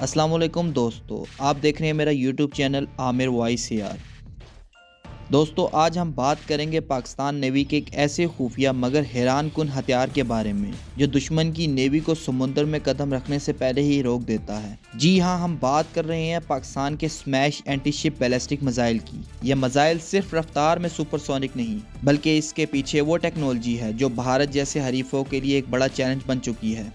अस्सलाम वालेकुम दोस्तों, आप देख रहे हैं मेरा यूट्यूब चैनल आमिर वॉइस यार। दोस्तों, आज हम बात करेंगे पाकिस्तान नेवी के एक ऐसे खुफिया मगर हैरान कुन हथियार के बारे में जो दुश्मन की नेवी को समुद्र में कदम रखने से पहले ही रोक देता है। जी हाँ, हम बात कर रहे हैं पाकिस्तान के smash anti ship ballistic missile की। यह मिसाइल सिर्फ रफ्तार में सुपरसोनिक नहीं बल्कि इसके पीछे वो टेक्नोलॉजी है जो भारत जैसे हरीफों के लिए एक बड़ा चैलेंज बन चुकी है।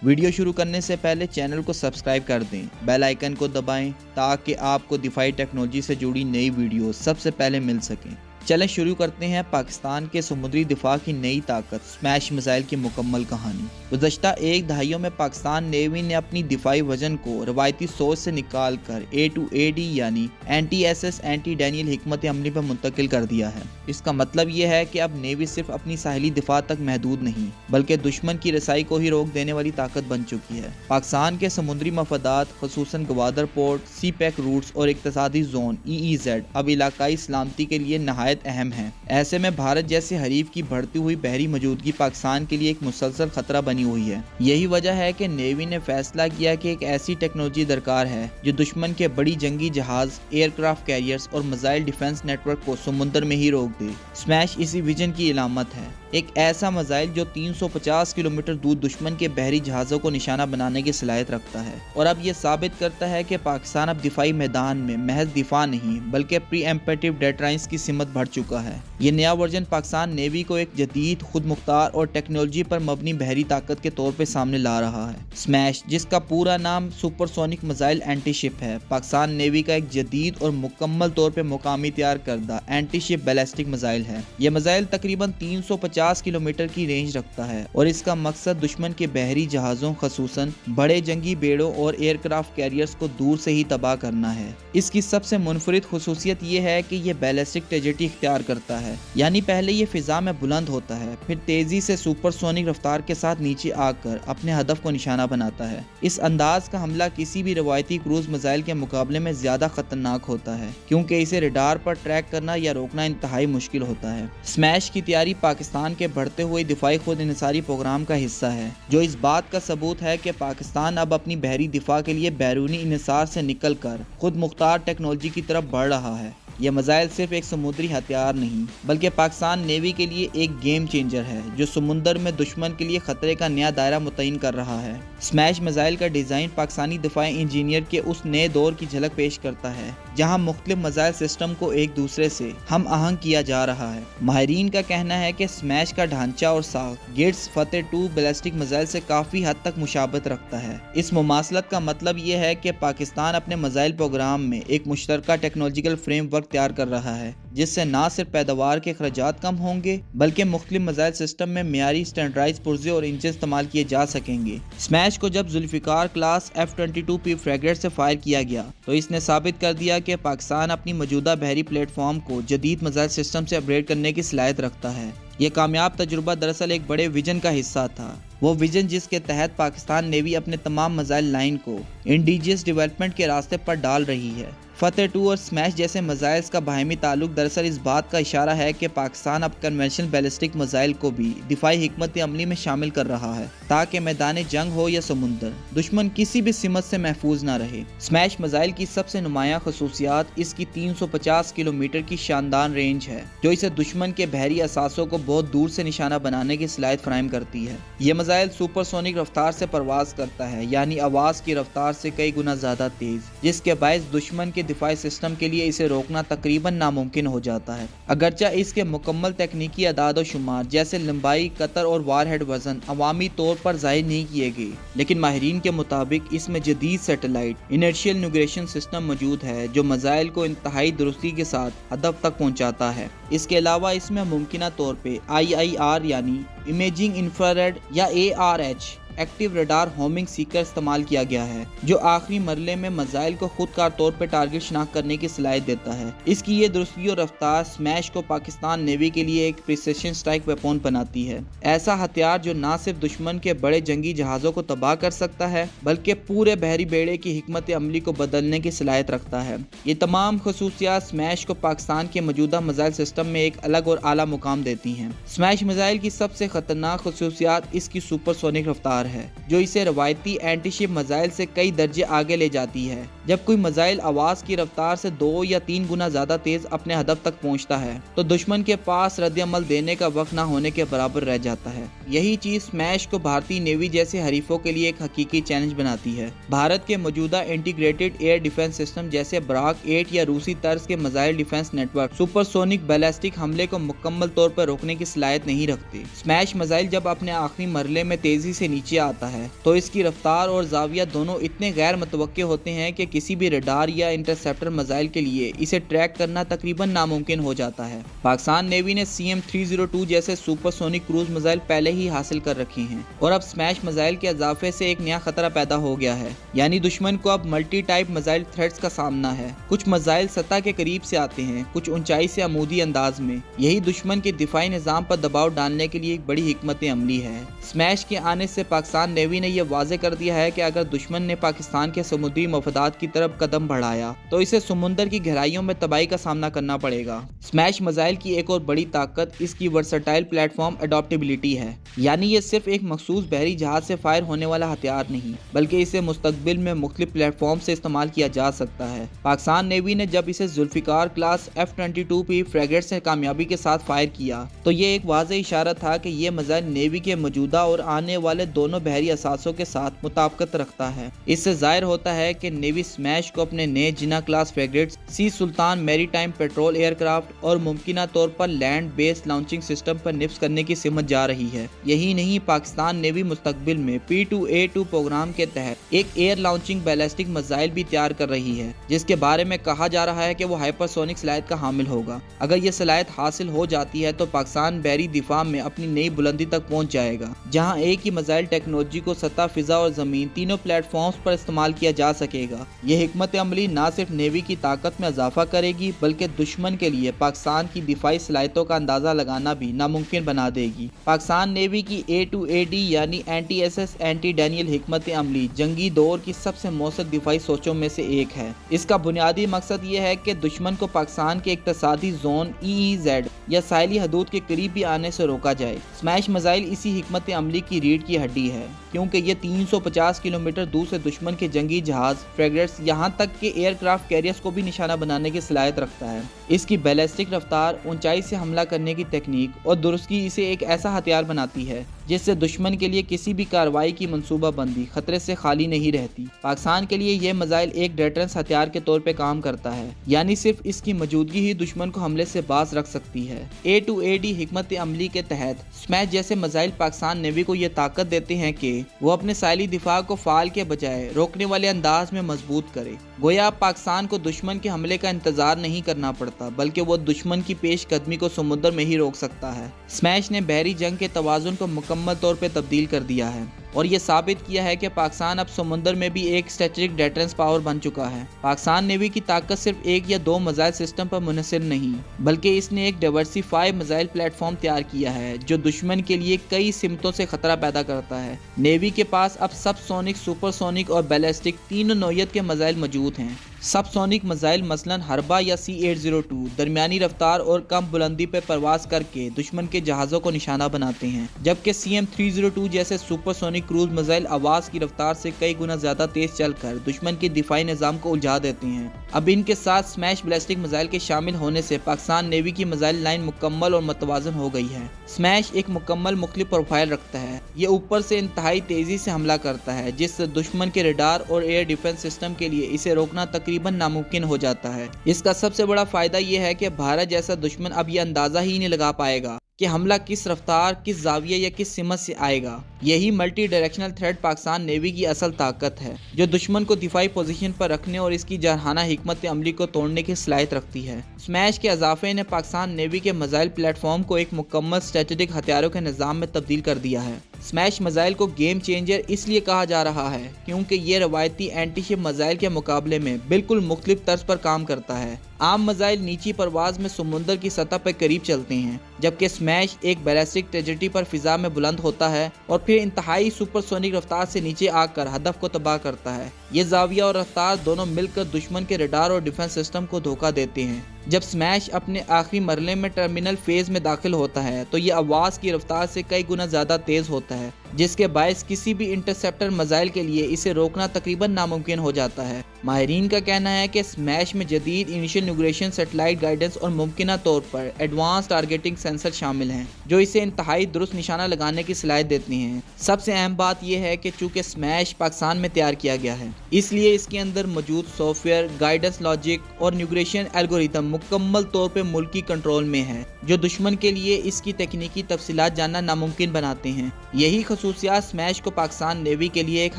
वीडियो शुरू करने से पहले चैनल को सब्सक्राइब कर दें, बेल आइकन को दबाएं ताकि आपको दिफाई टेक्नोलॉजी से जुड़ी नई वीडियो सबसे पहले मिल सकें। चलें शुरू करते हैं पाकिस्तान के समुद्री दिफा की नई ताकत स्मैश मिसाइल की मुकम्मल कहानी। गुज़श्ता एक दहाइयों में पाकिस्तान नेवी ने अपनी दिफाई वजन को रवायती सोच से निकाल कर A2AD यानी एंटी SS एंटी डैनियल हिकमत अमली पर मुंतकिल कर दिया है। इसका मतलब ये है कि अब नेवी सिर्फ अपनी साहिली दिफा तक महदूद नहीं बल्कि दुश्मन की रसाई को ही रोक देने वाली ताकत बन चुकी है। पाकिस्तान के समुद्री मफादात खसूसन गवादर पोर्ट, सी पैक रूट्स और इक्तसादी जोन EEZ अब इलाकाई सलामती के लिए नहायत अहम है। ऐसे में भारत जैसे हरीफ की बढ़ती हुई बहरी मौजूदगी पाकिस्तान के लिए एक मुसलसल खतरा बनी हुई है। यही वजह है कि नेवी ने फैसला किया कि एक ऐसी टेक्नोलॉजी दरकार है जो दुश्मन के बड़ी जंगी जहाज, एयरक्राफ्ट कैरियर्स और मिसाइल डिफेंस नेटवर्क को समुद्र में ही रोक दे। स्मैश इसी विजन की इलामत है, एक ऐसा मिसाइल जो 350 किलोमीटर दूर दुश्मन के बहरी जहाज़ों को निशाना बनाने की सलाहियत रखता है। और अब यह साबित करता है कि पाकिस्तान अब दिफाई मैदान में महज दिफा नहीं बल्कि प्रीएम्प्टिव डेटराइंस की सिमत बढ़ चुका है। ये नया वर्जन पाकिस्तान नेवी को एक जदीद, खुद मुख्तार और टेक्नोलॉजी पर मबनी बहरी ताकत के तौर पर सामने ला रहा है। स्मैश, जिसका पूरा नाम सुपरसोनिक मिसाइल एंटी शिप है, पाकिस्तान नेवी का एक जदीद और मुकम्मल तौर पर मुकामी तैयार करदा एंटी शिप बैलिस्टिक मिसाइल है। यह मिसाइल तकरीबन 350 किलोमीटर की रेंज रखता है और इसका मकसद दुश्मन के बहरी जहाज़ों खसूसन बड़े जंगी बेड़ों और एयरक्राफ्ट कैरियर्स को दूर से ही तबाह करना है। इसकी सबसे मुनफरिद खुसूसियत यह है कि यह बैलिस्टिक ट्रेजेक्टरी इख्तियार करता है, यानी पहले ये फिजा में बुलंद होता है, फिर तेजी से सुपरसोनिक रफ्तार के साथ नीचे आकर अपने हदफ को निशाना बनाता है। इस अंदाज का हमला किसी भी रवायती क्रूज मिसाइल के मुकाबले में ज्यादा खतरनाक होता है क्योंकि इसे रडार पर ट्रैक करना या रोकना इंतहाई मुश्किल होता है। स्मैश की तैयारी पाकिस्तान के बढ़ते हुए दिफाई खुद इन्हिसारी प्रोग्राम का हिस्सा है, जो इस बात का सबूत है कि पाकिस्तान अब अपनी बहरी दिफा के लिए बैरूनी इन्हिसार से निकल कर खुद मुख्तार टेक्नोलॉजी की तरफ बढ़ रहा है। यह मिसाइल सिर्फ एक समुद्री हथियार नहीं बल्कि पाकिस्तान नेवी के लिए एक गेम चेंजर है जो समुद्र में दुश्मन के लिए खतरे का नया दायरा मुतय्यन कर रहा है। स्मैश मिसाइल का डिज़ाइन पाकिस्तानी दिफाई इंजीनियर के उस नए दौर की झलक पेश करता है जहां मुख्तलिफ मिसाइल सिस्टम को एक दूसरे से हम आहंग किया जा रहा है। माहिरीन का कहना है कि स्मैश का ढांचा और साख गेट्स फतेह 2 बैलिस्टिक मिसाइल से काफ़ी हद तक मुशाबत रखता है। इस मुमासलत का मतलब ये है कि पाकिस्तान अपने मिसाइल प्रोग्राम में एक मुश्तरका टेक्नोलॉजिकल फ्रेमवर्क तैयार कर रहा है जिससे न सिर्फ पैदावार के अखराजात कम होंगे बल्कि मुख्तलिफ मिसाइल सिस्टम में मियारी स्टैंडर्डाइज्ड पुर्जे और इंजन इस्तेमाल किए जा सकेंगे। स्मैश को जब जुल्फिकार क्लास F-22P फ्रैगेट से फायर किया गया तो इसने साबित कर दिया कि पाकिस्तान अपनी मौजूदा बहरी प्लेटफॉर्म को जदीद मिसाइल सिस्टम से अपग्रेड करने की सलाहियत रखता है। यह कामयाब तजुर्बा दरअसल एक बड़े विजन का हिस्सा था, वो विजन जिसके तहत पाकिस्तान नेवी अपने तमाम मिसाइल लाइन को इंडिजियस डेवलपमेंट के रास्ते पर डाल रही है। फतेह 2 और स्मैश जैसे मिसाइल्स का बाहमी ताल्लुक दरअसल इस बात का इशारा है कि पाकिस्तान अब कन्वेंशनल बैलिस्टिक मिसाइल को भी दिफाई हिकमत अमली में शामिल कर रहा है ताकि मैदान जंग हो या समुंदर, दुश्मन किसी भी सिमत से महफूज न रहे। स्मैश मिसाइल की सबसे नुमायां खसूसियात इसकी 350 किलोमीटर की शानदार रेंज है जो इसे दुश्मन के बहरी असासों को बहुत दूर से निशाना बनाने की सलाहियत फराहम करती है। यह मिसाइल सुपरसोनिक रफ्तार से परवाज करता है, यानी आवाज की रफ्तार से कई गुना ज्यादा तेज, जिसके बायस दुश्मन के दिफाई सिस्टम के लिए इसे रोकना तकरीबन नामुमकिन हो जाता है। अगरचे इसके मुकम्मल तकनीकी अदाद और शुमार जैसे लंबाई, कतर और वारहेड वजन अवामी तौर पर जाहिर नहीं किए गए, लेकिन माहिरीन के मुताबिक इसमें जदीद सैटेलाइट इनर्शियल न्यूगेशन सिस्टम मौजूद है जो मिसाइल को इंतहाई दुरुस्ती के साथ हदफ तक पहुंचाता है। इसके अलावा इसमें मुमकिना तौर पे IIR यानी इमेजिंग इंफ्रारेड या ARH active radar homing Sikar इस्तेमाल किया गया है जो आखिरी मरले में मिसाइल को खुदकार तौर पर टारगेट शनाख्त करने की सलाहियत देता है। इसकी ये दुरुस्ती और रफ्तार स्मैश को पाकिस्तान नेवी के लिए एक प्रिसिशन स्ट्राइक वेपन बनाती है, ऐसा हथियार जो न सिर्फ दुश्मन के बड़े जंगी जहाज़ों को तबाह कर सकता है बल्कि पूरे बहरी बेड़े की हिकमत अमली को बदलने की सलाहियत रखता है। ये तमाम खसूसियात स्मैश को पाकिस्तान के मौजूदा मिसाइल सिस्टम में एक अलग और आला मुकाम देती हैं। स्मैश मिसाइल की सबसे खतरनाक खसूसियात इसकी सुपरसोनिक रफ्तार रफ्तार है जो इसे रवायती एंटी शिप मिसाइल से कई दर्जे आगे ले जाती है। जब कोई मिसाइल आवाज की रफ्तार से 2 या 3 गुना ज्यादा तेज अपने हदफ तक पहुंचता है तो दुश्मन के पास रद्द-ए-अमल देने का वक्त न होने के बराबर रह जाता है। यही चीज स्मैश को भारतीय नेवी जैसे हरीफों के लिए एक हकीकी चैलेंज बनाती है। भारत के मौजूदा इंटीग्रेटेड एयर डिफेंस सिस्टम जैसे बराक 8 या रूसी तर्ज के missile defence network supersonic ballistic हमले को मुकम्मल तौर पर रोकने की सलाहियत नहीं रखते। स्मैश मिसाइल जब अपने आखिरी मरले में तेजी से नीचे आता है तो इसकी रफ्तार और जाविया दोनों इतने गैर मुतवक्के होते हैं कि किसी भी रडार या इंटरसेप्टर मिसाइल के लिए इसे ट्रैक करना तकरीबन नामुमकिन हो जाता है। पाकिस्तान नेवी ने CM-302 जैसे सुपरसोनिक क्रूज मिसाइल पहले ही हासिल कर रखे हैं और अब स्मैश मिसाइल के इजाफे से एक नया खतरा पैदा हो गया है, यानी दुश्मन को अब मल्टी टाइप मिसाइल थ्रेट्स का सामना है। कुछ मिसाइल सतह के करीब से आते हैं, कुछ ऊंचाई से अमूदी अंदाज में। यही दुश्मन के दिफाई निजाम पर दबाव डालने के लिए एक बड़ी हिकमत अमली है। स्मैश के आने से पाकिस्तान नेवी ने यह वाजे कर दिया है कि अगर दुश्मन ने पाकिस्तान के समुद्री मफादात की तरफ कदम बढ़ाया तो इसे समुद्र की गहराइयों में तबाही का सामना करना पड़ेगा। स्मैश मिसाइल की एक और बड़ी ताकत इसकी वर्सटाइल प्लेटफॉर्म अडॉप्टेबिलिटी है, यानी ये सिर्फ एक मखसूस बहरी जहाज से फायर होने वाला हथियार नहीं बल्कि इसे मुस्तकबिल में मुख्तलिफ प्लेटफॉर्म से इस्तेमाल किया जा सकता है। पाकिस्तान नेवी ने जब इसे जुल्फिकार क्लास F-22P फ्रेगेट से कामयाबी के साथ फायर किया तो ये एक वाज़ेह इशारा था कि ये मिसाइल नेवी के मौजूदा और आने वाले दोनों बहरी असासों के साथ मुताबिकत रखता है। इससे जाहिर होता है कि नेवी स्मैश को अपने नए जिना क्लास फ्रेगेट्स, सी सुल्तान मैरी टाइम पेट्रोल एयरक्राफ्ट और मुमकिना तौर पर लैंड बेस्ड लॉन्चिंग सिस्टम पर निफ्स करने की सिमत जा रही है। यही नहीं, पाकिस्तान नेवी मुस्तकबिल में P2A2 प्रोग्राम के तहत एक एयर लॉन्चिंग बैलिस्टिक मिसाइल भी तैयार कर रही है जिसके बारे में कहा जा रहा है कि वो हाइपरसोनिक सलाहियत का हामिल होगा। अगर ये सलाहियत हासिल हो जाती है तो पाकिस्तान बहरी दिफा में अपनी नई बुलंदी तक पहुंच जाएगा, जहां एक ही मिसाइल टेक्नोलॉजी को सतह, फिजा और जमीन तीनों प्लेटफॉर्म्स पर इस्तेमाल किया जा सकेगा। यह हिकमत अमली न सिर्फ नेवी की ताकत में इजाफा करेगी बल्कि दुश्मन के लिए पाकिस्तान की दिफाई सलाहियतों का अंदाजा लगाना भी नामुमकिन बना देगी। पाकिस्तान नेवी की A2AD यानी एंटी SS एंटी डैनियल हिकमत अमली जंगी दौर की सबसे मौसर दिफाई सोचों में से एक है। इसका बुनियादी मकसद ये है कि दुश्मन को पाकिस्तान के इक्तसादी जोन EEZ या साहिली हदूद के करीब भी आने से रोका जाए। स्मैश मिसाइल इसी हिकमत अमली की रीढ़ की हड्डी है, क्योंकि ये 350 किलोमीटर दूर से दुश्मन के जंगी जहाज, फ्रेगेट्स, यहाँ तक के एयरक्राफ्ट कैरियर्स को भी निशाना बनाने की सलाहियत रखता है। इसकी बैलिस्टिक रफ्तार, ऊंचाई से हमला करने की तकनीक और दुरुस्ती इसे एक ऐसा हथियार बनाती है जिससे दुश्मन के लिए किसी भी कार्रवाई की मंसूबाबंदी खतरे से खाली नहीं रहती। पाकिस्तान के लिए यह मिसाइल एक डेटरेंस हथियार के तौर पे काम करता है, यानी सिर्फ इसकी मौजूदगी ही दुश्मन को हमले से बाज रख सकती है। A2AD हिकमत अमली के तहत स्मैश जैसे मिसाइल पाकिस्तान नेवी को यह ताकत देते हैं कि वो अपने साइली दिफा को फाल के बजाय रोकने वाले अंदाज में मजबूत करे। गोया अब पाकिस्तान को दुश्मन के हमले का इंतजार नहीं करना पड़ता बल्कि वो दुश्मन की पेश कदमी को समुद्र में ही रोक सकता है। स्मैश ने बहरी जंग के तवाजुन को मुकम्मल तौर पे तब्दील कर दिया है और ये साबित किया है कि पाकिस्तान अब समुद्र में भी एक स्ट्रेटेजिक डेटरेंस पावर बन चुका है। पाकिस्तान नेवी की ताकत सिर्फ एक या दो मिसाइल सिस्टम पर मुनहसर नहीं बल्कि इसने एक डाइवर्सिफाइड मिसाइल प्लेटफॉर्म तैयार किया है जो दुश्मन के लिए कई सिमतों से खतरा पैदा करता है। नेवी के पास अब सबसोनिक, सुपरसोनिक और बैलिस्टिक तीनों नौयत के मिसाइल मौजूद हैं। सबसोनिक मिसाइल मसलन हरबा या C802 दरमियानी रफ्तार और कम बुलंदी पर परवाज करके दुश्मन के जहाज़ों को निशाना बनाते हैं, जबकि CM-302 जैसे सुपरसोनिक क्रूज मिसाइल आवाज़ की रफ्तार से कई गुना ज़्यादा तेज चलकर दुश्मन के दिफाई निज़ाम को उलझा देते हैं। अब इनके साथ स्मैश बैलिस्टिक मिसाइल के शामिल होने से पाकिस्तान नेवी की मिसाइल लाइन मुकम्मल और मतवाजन हो गई है। स्मैश एक मुकम्मल मुख्तलिफ प्रोफाइल रखता है। ये ऊपर से इंतहाई तेज़ी से हमला करता है जिससे दुश्मन के रडार और एयर डिफेंस सिस्टम के लिए इसे रोकना तकरीबन नामुमकिन हो जाता है। इसका सबसे बड़ा फायदा यह है कि भारत जैसा दुश्मन अब यह अंदाजा ही नहीं लगा पाएगा कि हमला किस रफ्तार, किस जाविया या किस सिमत से आएगा। यही multi directional thread Pakistan navy की असल ताकत है जो दुश्मन को दिफाई पोजीशन पर रखने और इसकी जरहाना हिकमत अमली को तोड़ने की सलाहियत रखती है। स्मैश के इजाफे ने पाकिस्तान नेवी के मिसाइल प्लेटफॉर्म को एक मुकम्मल स्ट्रेटेजिक हथियारों के निज़ाम में तब्दील कर दिया है। स्मैश मिसाइल को गेम चेंजर इसलिए कहा जा रहा है क्योंकि ये रवायती एंटी शिप मिसाइल के मुकाबले में बिल्कुल मुख्तलिफ तर्ज पर काम करता है। आम मिसाइल नीची परवाज में समुद्र की सतह पर करीब चलते हैं, जबकि स्मैश एक बैलिस्टिक ट्रेजेक्टरी पर फिजा में बुलंद होता है और फिर इंतहाई सुपरसोनिक रफ्तार से नीचे आकर हदफ को तबाह करता है। ये जाविया और रफ्तार दोनों मिलकर दुश्मन के रडार और डिफेंस सिस्टम को धोखा देते हैं। जब स्मैश अपने आखिरी मरले में टर्मिनल फेज में दाखिल होता है तो ये आवाज़ की रफ्तार से कई गुना ज़्यादा तेज़ होता है। جس کے باعث کسی بھی انٹرسیپٹر میزائل کے لیے اسے روکنا تقریباً ناممکن ہو جاتا ہے۔ ماہرین کا کہنا ہے کہ اسمیش میں جدید انیشل نیویگیشن، سیٹلائٹ گائیڈنس اور ممکنہ طور پر ایڈوانس ٹارگیٹنگ سینسر شامل ہیں جو اسے انتہائی درست نشانہ لگانے کی صلاحیت دیتی ہیں۔ سب سے اہم بات یہ ہے کہ چونکہ اسمیش پاکستان میں تیار کیا گیا ہے، اس لیے اس کے اندر موجود سافٹ ویئر، گائیڈنس لاجک اور نیویگیشن الگوریتم مکمل طور پہ ملکی کنٹرول میں ہے، جو دشمن کے لیے اس کی تکنیکی تفصیلات جاننا ناممکن بناتے ہیں۔ یہی خصوصیات اسمیش کو پاکستان نیوی کے لیے ایک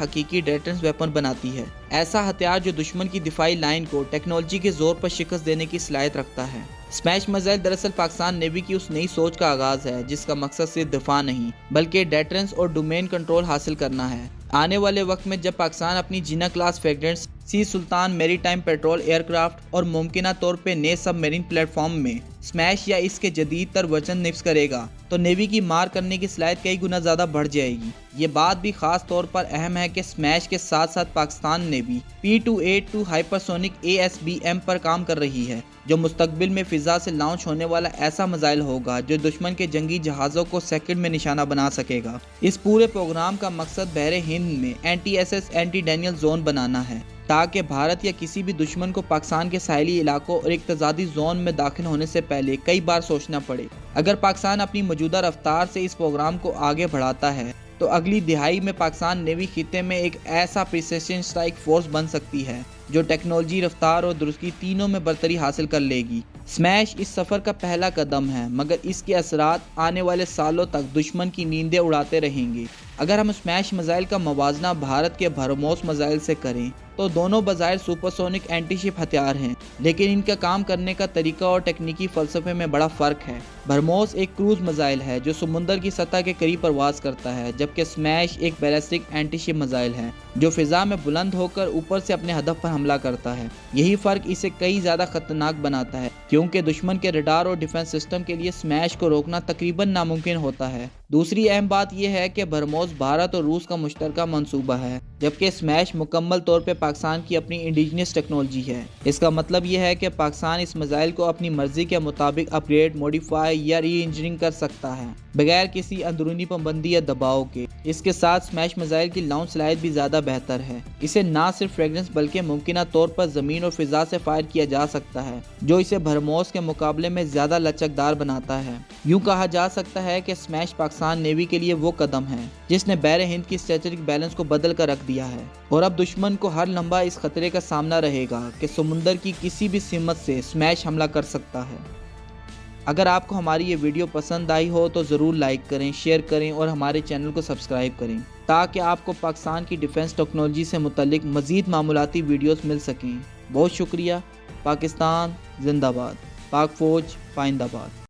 حقیقی ڈیٹرنس ویپن بناتی ہے، ایسا ہتھیار جو دشمن کی دفاعی لائن کو ٹیکنالوجی کے زور پر شکست دینے کی صلاحیت رکھتا ہے۔ اسمیش میزائل دراصل پاکستان نیوی کی اس نئی سوچ کا آغاز ہے جس کا مقصد صرف دفاع نہیں بلکہ ڈیٹرنس اور ڈومین کنٹرول حاصل کرنا ہے۔ آنے والے وقت میں جب پاکستان اپنی جینا کلاس فریگیٹس، سی سلطان میری ٹائم پیٹرول ایئر کرافٹ اور ممکنہ طور پہ نئے سب میرین پلیٹ فارم میں اسمیش یا اس کے جدید تر ورژن نفذ کرے گا تو نیوی کی مار کرنے کی صلاحیت کئی گنا زیادہ بڑھ جائے گی۔ یہ بات بھی خاص طور پر اہم ہے کہ اسمیش کے ساتھ ساتھ پاکستان نیوی P-282 ہائپرسونک ASBM پر کام کر رہی ہے، جو مستقبل میں فضا سے لانچ ہونے والا ایسا میزائل ہوگا جو دشمن کے جنگی جہازوں کو سیکنڈ میں نشانہ بنا سکے گا۔ اس پورے پروگرام کا مقصد بحر ہند میں anti S S anti denial zone بنانا ہے تاکہ بھارت یا کسی بھی دشمن کو پاکستان کے ساحلی علاقوں اور اقتصادی زون میں داخل ہونے سے پہلے کئی بار سوچنا پڑے۔ اگر پاکستان اپنی موجودہ رفتار سے اس پروگرام کو آگے بڑھاتا ہے تو اگلی دہائی میں پاکستان نیوی خطے میں ایک ایسا پریسیشن اسٹرائک فورس بن سکتی ہے جو ٹیکنالوجی، رفتار اور درستگی تینوں میں برتری حاصل کر لے گی۔ اسمیش اس سفر کا پہلا قدم ہے، مگر اس کے اثرات آنے والے سالوں تک دشمن کی نیندیں اڑاتے رہیں گے۔ اگر ہم اسمیش میزائل کا موازنہ بھارت کے بھرموس میزائل سے کریں تو دونوں بظاہر سپر سونک اینٹی شپ ہتھیار ہیں، لیکن ان کا کام کرنے کا طریقہ اور تکنیکی فلسفے میں بڑا فرق ہے۔ بھرموس ایک کروز میزائل ہے جو سمندر کی سطح کے قریب پرواز کرتا ہے، جبکہ اسمیش ایک بیلسٹک اینٹی شپ میزائل ہے جو فضا میں بلند ہو کر اوپر سے اپنے ہدف پر حملہ کرتا ہے۔ یہی فرق اسے کئی زیادہ خطرناک بناتا ہے کیونکہ دشمن کے ریڈار اور ڈیفنس سسٹم کے لیے اسمیش کو روکنا تقریباً ناممکن ہوتا ہے۔ دوسری اہم بات یہ ہے کہ بھرموس بھارت اور روس کا مشترکہ منصوبہ ہے، جبکہ اسمیش مکمل طور پہ پاکستان کی اپنی انڈیجنس ٹیکنالوجی ہے۔ اس کا مطلب یہ ہے کہ پاکستان اس میزائل کو اپنی مرضی کے مطابق اپ گریڈ، موڈیفائی یا ری انجینئرنگ کر سکتا ہے بغیر کسی اندرونی پابندی یا دباؤ کے۔ اس کے ساتھ اسمیش میزائل کی لانچ صلاحیت بھی زیادہ بہتر ہے۔ اسے نہ صرف فریگنس بلکہ ممکنہ طور پر زمین اور فضا سے فائر کیا جا سکتا ہے، جو اسے بھرموس کے مقابلے میں زیادہ لچکدار بناتا ہے۔ یوں کہا جا سکتا ہے کہ اسمیش پاکستان نیوی کے لیے وہ قدم ہے جس نے بحر ہند کی اسٹریٹجک بیلنس کو بدل کر رکھ دیا ہے، اور اب دشمن کو ہر لمحہ اس خطرے کا سامنا رہے گا کہ سمندر کی کسی بھی سمت سے اسمیش حملہ کر سکتا ہے۔ اگر آپ کو ہماری یہ ویڈیو پسند آئی ہو تو ضرور لائک کریں، شیئر کریں اور ہمارے چینل کو سبسکرائب کریں تاکہ آپ کو پاکستان کی ڈیفنس ٹیکنالوجی سے متعلق مزید معلوماتی ویڈیوز مل سکیں۔ بہت شکریہ۔ پاکستان زندہ باد، پاک فوج پائندہ باد۔